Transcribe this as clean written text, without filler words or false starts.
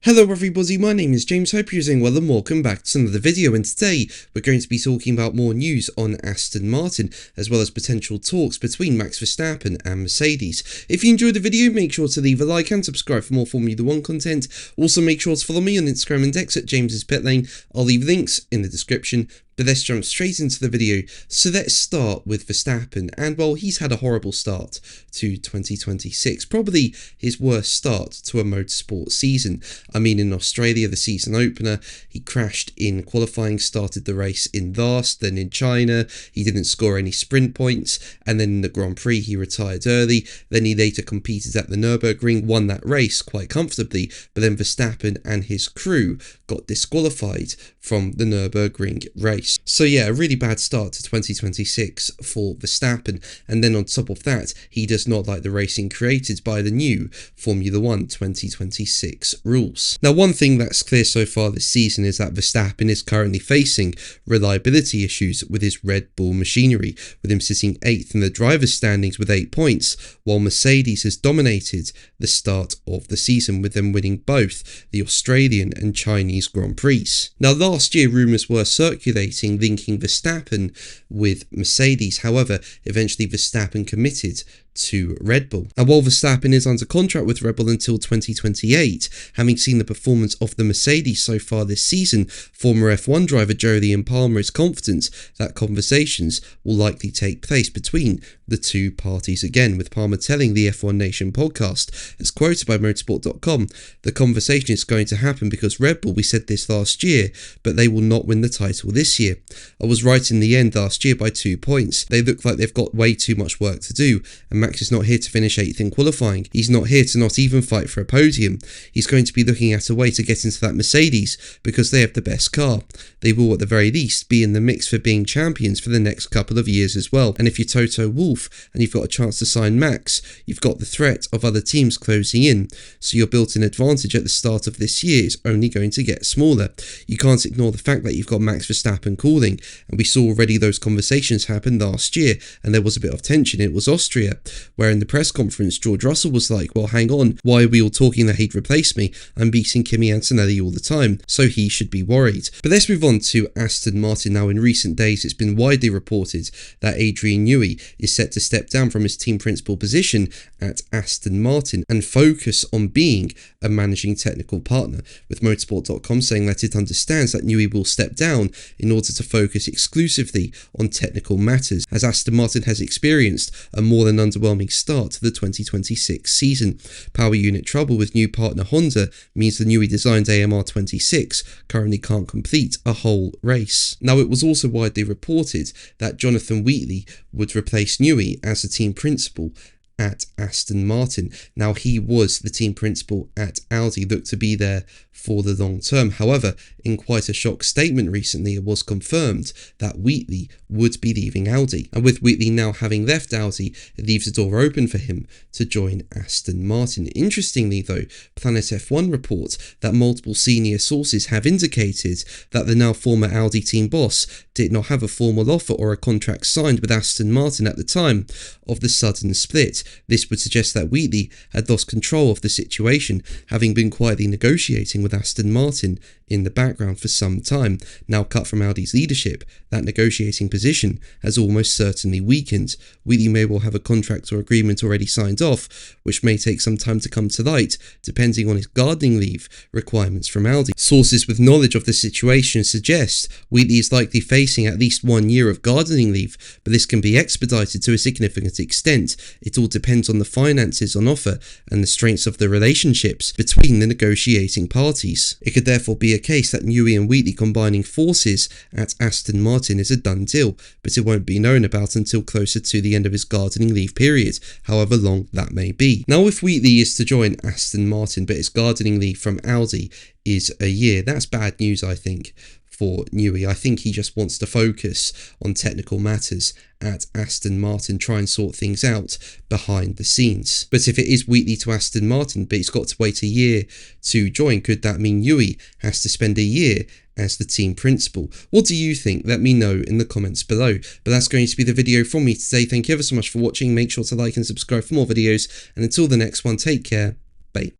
Hello everybody, my name is James, hope you're doing well and welcome back to another video, and today we're going to be talking about more news on Aston Martin as well as potential talks between Max Verstappen and Mercedes. If you enjoyed the video, make sure to leave a like and subscribe for more Formula 1 content. Also make sure to follow me on Instagram and X at James's Pit Lane. I'll leave links in the description. But let's jump straight into the video. So let's start with Verstappen, and well, he's had a horrible start to 2026, probably his worst start to a motorsport season. I mean, in Australia, the season opener, he crashed in qualifying, started the race in last, then in China, he didn't score any sprint points, and then in the Grand Prix, he retired early. Then he later competed at the Nürburgring, won that race quite comfortably, but then Verstappen and his crew got disqualified from the Nürburgring race. So yeah, a really bad start to 2026 for Verstappen, and then on top of that, he does not like the racing created by the new Formula 1 2026 rules. Now, one thing that's clear so far this season is that Verstappen is currently facing reliability issues with his Red Bull machinery, with him sitting 8th in the driver's standings with 8 points, while Mercedes has dominated the start of the season, with them winning both the Australian and Chinese Grand Prix. Now, last year rumours were circulating linking Verstappen with Mercedes. However, eventually Verstappen committed to Red Bull. And while Verstappen is under contract with Red Bull until 2028, having seen the performance of the Mercedes so far this season, former F1 driver Jolyon Palmer is confident that conversations will likely take place between the two parties again, with Palmer telling the F1 Nation podcast, as quoted by motorsport.com, the conversation is going to happen because Red Bull, we said this last year, but they will not win the title this year. I was right in the end last year by 2 points. They look like they've got way too much work to do, and Max is not here to finish 8th in qualifying. He's not here to not even fight for a podium. He's going to be looking at a way to get into that Mercedes because they have the best car. They will at the very least be in the mix for being champions for the next couple of years as well. And if you're Toto Wolff and you've got a chance to sign Max, you've got the threat of other teams closing in. So your built-in advantage at the start of this year is only going to get smaller. You can't ignore the fact that you've got Max Verstappen calling, and we saw already those conversations happen last year, and there was a bit of tension. It was Austria, where in the press conference, George Russell was like, well, hang on, why are we all talking that he'd replace me? I'm beating Kimi Antonelli all the time, so he should be worried. But let's move on to Aston Martin now. In recent days, it's been widely reported that Adrian Newey is set to step down from his team principal position at Aston Martin and focus on being a managing technical partner, with motorsport.com saying that it understands that Newey will step down in order to focus exclusively on technical matters, as Aston Martin has experienced a more than underwhelming start to the 2026 season. Power unit trouble with new partner Honda means the newly designed AMR26 currently can't complete a whole race. Now, it was also widely reported that Jonathan Wheatley would replace Newey as the team principal at Aston Martin. Now, he was the team principal at Audi, looked to be there for the long term. However, in quite a shock statement recently, it was confirmed that Wheatley would be leaving Audi. And with Wheatley now having left Audi, it leaves the door open for him to join Aston Martin. Interestingly though, Planet F1 reports that multiple senior sources have indicated that the now former Audi team boss did not have a formal offer or a contract signed with Aston Martin at the time of the sudden split. This would suggest that Wheatley had lost control of the situation, having been quietly negotiating with Aston Martin in the background for some time. Now cut from Audi's leadership, that negotiating position has almost certainly weakened. Wheatley may well have a contract or agreement already signed off, which may take some time to come to light, depending on his gardening leave requirements from Audi. Sources with knowledge of the situation suggest Wheatley is likely facing at least 1 year of gardening leave, but this can be expedited to a significant extent. It all depends on the finances on offer and the strengths of the relationships between the negotiating parties. It could therefore be a case that Newey and Wheatley combining forces at Aston Martin is a done deal, but it won't be known about until closer to the end of his gardening leave period, however long that may be. Now, if Wheatley is to join Aston Martin, but his gardening leave from Audi is a year, that's bad news, I think, for Newey. I think he just wants to focus on technical matters at Aston Martin, try and sort things out behind the scenes. But if it is Wheatley to Aston Martin, but he's got to wait a year to join, could that mean Newey has to spend a year as the team principal? What do you think? Let me know in the comments below. But that's going to be the video from me today. Thank you ever so much for watching. Make sure to like and subscribe for more videos, and until the next one, take care. Bye.